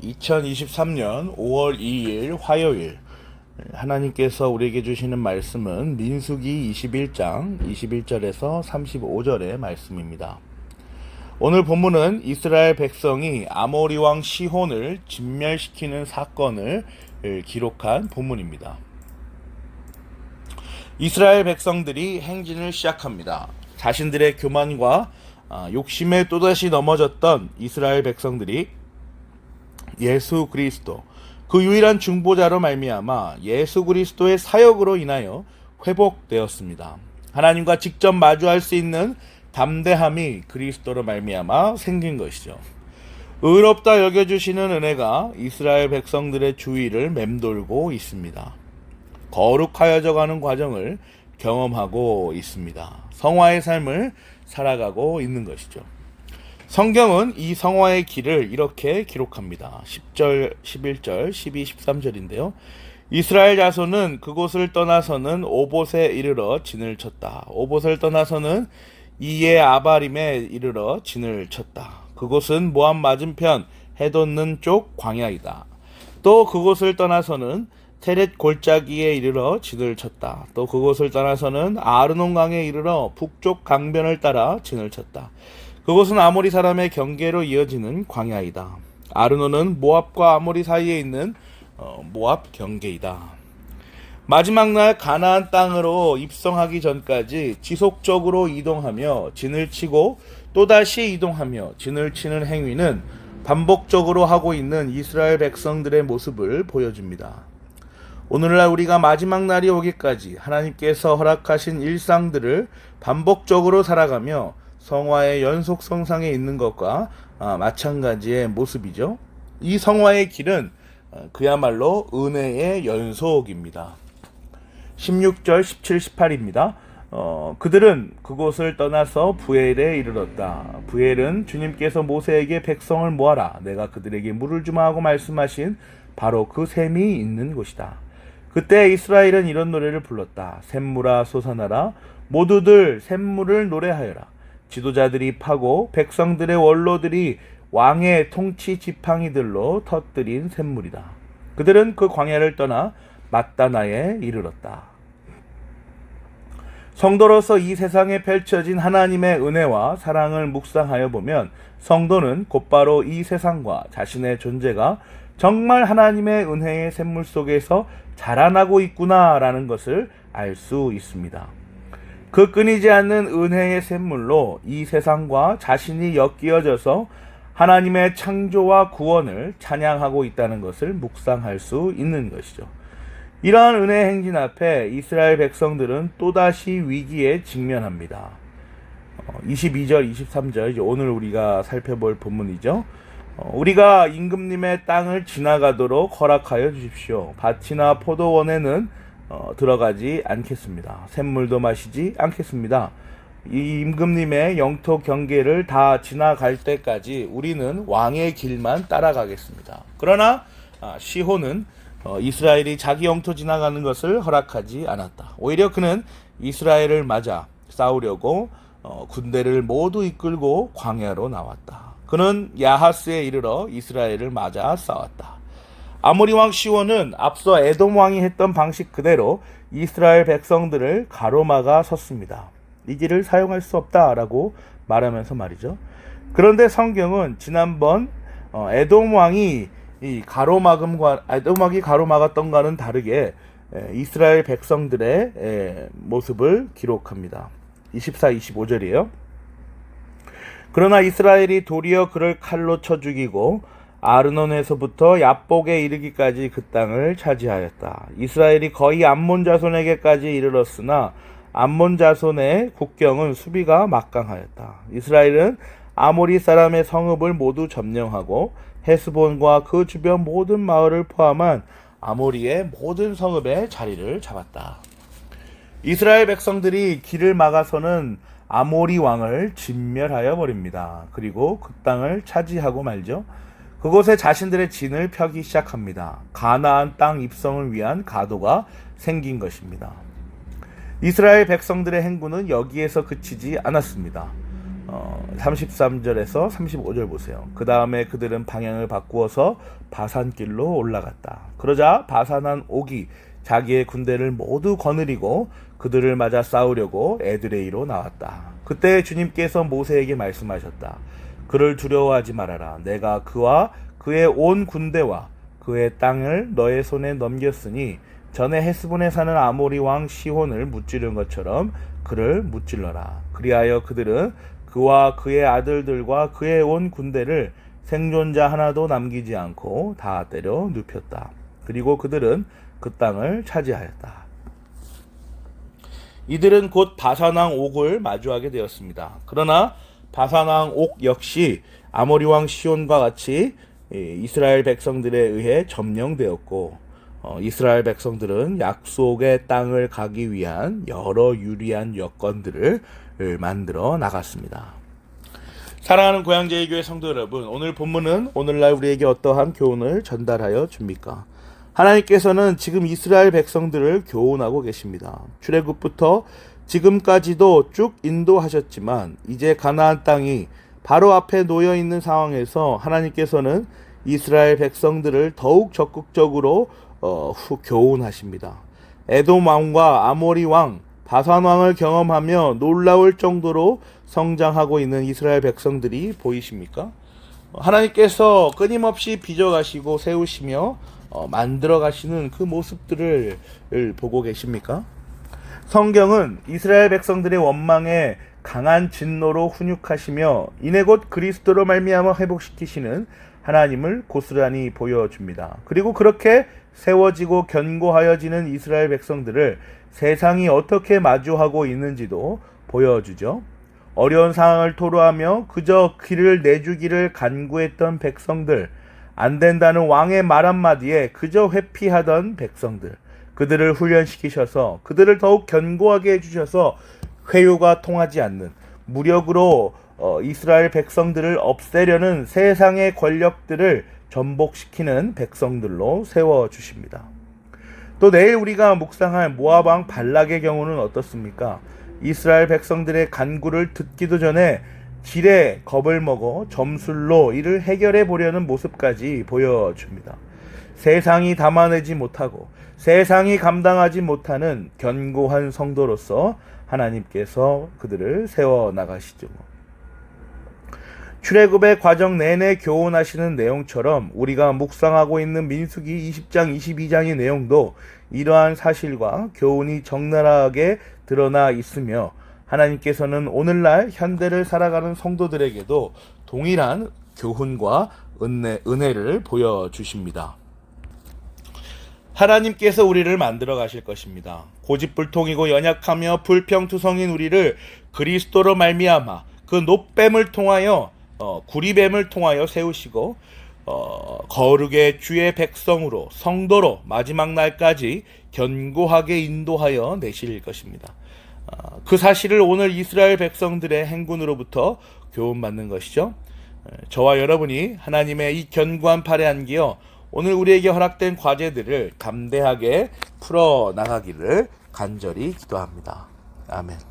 2023년 5월 2일 화요일, 하나님께서 우리에게 주시는 말씀은 민수기 21장 21절에서 35절의 말씀입니다. 오늘 본문은 이스라엘 백성이 아모리 왕 시혼을 진멸시키는 사건을 기록한 본문입니다. 이스라엘 백성들이 행진을 시작합니다. 자신들의 교만과 욕심에 또다시 넘어졌던 이스라엘 백성들이 예수 그리스도, 그 유일한 중보자로 말미암아 예수 그리스도의 사역으로 인하여 회복되었습니다. 하나님과 직접 마주할 수 있는 담대함이 그리스도로 말미암아 생긴 것이죠. 의롭다 여겨주시는 은혜가 이스라엘 백성들의 주위를 맴돌고 있습니다. 거룩하여져 가는 과정을 경험하고 있습니다. 성화의 삶을 살아가고 있는 것이죠. 성경은 이 성화의 길을 이렇게 기록합니다. 10절, 11절, 12, 13절인데요. 이스라엘 자손은 그곳을 떠나서는 오봇에 이르러 진을 쳤다. 오봇을 떠나서는 이에 아바림에 이르러 진을 쳤다. 그곳은 모압 맞은편 해돋는 쪽 광야이다. 또 그곳을 떠나서는 테렛 골짜기에 이르러 진을 쳤다. 또 그곳을 떠나서는 아르논 강에 이르러 북쪽 강변을 따라 진을 쳤다. 그곳은 아모리 사람의 경계로 이어지는 광야이다. 아르논은 모압과 아모리 사이에 있는 모압 경계이다. 마지막 날 가나안 땅으로 입성하기 전까지 지속적으로 이동하며 진을 치고 또다시 이동하며 진을 치는 행위는 반복적으로 하고 있는 이스라엘 백성들의 모습을 보여줍니다. 오늘날 우리가 마지막 날이 오기까지 하나님께서 허락하신 일상들을 반복적으로 살아가며 성화의 연속성상에 있는 것과 마찬가지의 모습이죠. 이 성화의 길은 그야말로 은혜의 연속입니다. 16절, 17, 18입니다. 그들은 그곳을 떠나서 부엘에 이르렀다. 부엘은 주님께서 모세에게 백성을 모아라, 내가 그들에게 물을 주마 하고 말씀하신 바로 그 샘이 있는 곳이다. 그때 이스라엘은 이런 노래를 불렀다. 샘물아 솟아나라, 모두들 샘물을 노래하여라. 지도자들이 파고 백성들의 원로들이 왕의 통치 지팡이들로 터뜨린 샘물이다. 그들은 그 광야를 떠나 맞다나에 이르렀다. 성도로서 이 세상에 펼쳐진 하나님의 은혜와 사랑을 묵상하여 보면 성도는 곧바로 이 세상과 자신의 존재가 정말 하나님의 은혜의 샘물 속에서 자라나고 있구나라는 것을 알 수 있습니다. 그 끊이지 않는 은혜의 샘물로 이 세상과 자신이 엮여져서 하나님의 창조와 구원을 찬양하고 있다는 것을 묵상할 수 있는 것이죠. 이러한 은혜의 행진 앞에 이스라엘 백성들은 또다시 위기에 직면합니다. 22절, 23절, 오늘 우리가 살펴볼 본문이죠. 우리가 임금님의 땅을 지나가도록 허락하여 주십시오. 밭이나 포도원에는 들어가지 않겠습니다. 샘물도 마시지 않겠습니다. 이 임금님의 영토 경계를 다 지나갈 때까지 우리는 왕의 길만 따라가겠습니다. 그러나 시혼은 이스라엘이 자기 영토 지나가는 것을 허락하지 않았다. 오히려 그는 이스라엘을 맞아 싸우려고 군대를 모두 이끌고 광야로 나왔다. 그는 야하스에 이르러 이스라엘을 맞아 싸웠다. 아모리 왕 시혼은 앞서 에돔 왕이 했던 방식 그대로 이스라엘 백성들을 가로막아 섰습니다. 이 길을 사용할 수 없다라고 말하면서 말이죠. 그런데 성경은 지난번 에돔 왕이 가로막았던과는 다르게 이스라엘 백성들의 모습을 기록합니다. 24, 25절이에요. 그러나 이스라엘이 도리어 그를 칼로 쳐 죽이고 아르논에서부터 야복에 이르기까지 그 땅을 차지하였다. 이스라엘이 거의 암몬 자손에게까지 이르렀으나 암몬 자손의 국경은 수비가 막강하였다. 이스라엘은 아모리 사람의 성읍을 모두 점령하고 헤스본과 그 주변 모든 마을을 포함한 아모리의 모든 성읍에 자리를 잡았다. 이스라엘 백성들이 길을 막아서는 아모리 왕을 진멸하여 버립니다. 그리고 그 땅을 차지하고 말죠. 그곳에 자신들의 진을 펴기 시작합니다. 가나안 땅 입성을 위한 가도가 생긴 것입니다. 이스라엘 백성들의 행군은 여기에서 그치지 않았습니다. 33절에서 35절 보세요. 그 다음에 그들은 방향을 바꾸어서 바산길로 올라갔다. 그러자 바산한 옥이 자기의 군대를 모두 거느리고 그들을 맞아 싸우려고 에드레이로 나왔다. 그때 주님께서 모세에게 말씀하셨다. 그를 두려워하지 말아라. 내가 그와 그의 온 군대와 그의 땅을 너의 손에 넘겼으니 전에 헤스본에 사는 아모리 왕 시혼을 무찌른 것처럼 그를 무찔러라. 그리하여 그들은 그와 그의 아들들과 그의 온 군대를 생존자 하나도 남기지 않고 다 때려 눕혔다. 그리고 그들은 그 땅을 차지하였다. 이들은 곧 바산왕 옥을 마주하게 되었습니다. 그러나 바산왕 옥 역시 아모리 왕 시온과 같이 이스라엘 백성들에 의해 점령되었고, 이스라엘 백성들은 약속의 땅을 가기 위한 여러 유리한 여건들을 만들어 나갔습니다. 사랑하는 고향제일교회 성도 여러분, 오늘 본문은 오늘날 우리에게 어떠한 교훈을 전달하여 줍니까? 하나님께서는 지금 이스라엘 백성들을 교훈하고 계십니다. 출애굽부터 지금까지도 쭉 인도하셨지만 이제 가나안 땅이 바로 앞에 놓여 있는 상황에서 하나님께서는 이스라엘 백성들을 더욱 적극적으로 교훈하십니다. 에돔 왕과 아모리 왕, 바산 왕을 경험하며 놀라울 정도로 성장하고 있는 이스라엘 백성들이 보이십니까? 하나님께서 끊임없이 빚어가시고 세우시며 만들어 가시는 그 모습들을 보고 계십니까? 성경은 이스라엘 백성들의 원망에 강한 진노로 훈육하시며 이내 곧 그리스도로 말미암아 회복시키시는 하나님을 고스란히 보여줍니다. 그리고 그렇게 세워지고 견고하여지는 이스라엘 백성들을 세상이 어떻게 마주하고 있는지도 보여주죠. 어려운 상황을 토로하며 그저 길을 내주기를 간구했던 백성들, 안 된다는 왕의 말 한마디에 그저 회피하던 백성들, 그들을 훈련시키셔서 그들을 더욱 견고하게 해주셔서 회유가 통하지 않는 무력으로 이스라엘 백성들을 없애려는 세상의 권력들을 전복시키는 백성들로 세워주십니다. 또 내일 우리가 묵상할 모압 왕 발락의 경우는 어떻습니까? 이스라엘 백성들의 간구를 듣기도 전에 지레 겁을 먹어 점술로 이를 해결해 보려는 모습까지 보여줍니다. 세상이 담아내지 못하고 세상이 감당하지 못하는 견고한 성도로서 하나님께서 그들을 세워나가시죠. 출애굽의 과정 내내 교훈하시는 내용처럼 우리가 묵상하고 있는 민수기 20장, 22장의 내용도 이러한 사실과 교훈이 적나라하게 드러나 있으며 하나님께서는 오늘날 현대를 살아가는 성도들에게도 동일한 교훈과 은혜를 보여주십니다. 하나님께서 우리를 만들어 가실 것입니다. 고집불통이고 연약하며 불평투성인 우리를 그리스도로 말미암아 그 놋뱀을 통하여 구리뱀을 통하여 세우시고 거룩의 주의 백성으로 성도로 마지막 날까지 견고하게 인도하여 내실 것입니다. 그 사실을 오늘 이스라엘 백성들의 행군으로부터 교훈받는 것이죠. 저와 여러분이 하나님의 이 견고한 팔에 안기어 오늘 우리에게 허락된 과제들을 담대하게 풀어나가기를 간절히 기도합니다. 아멘.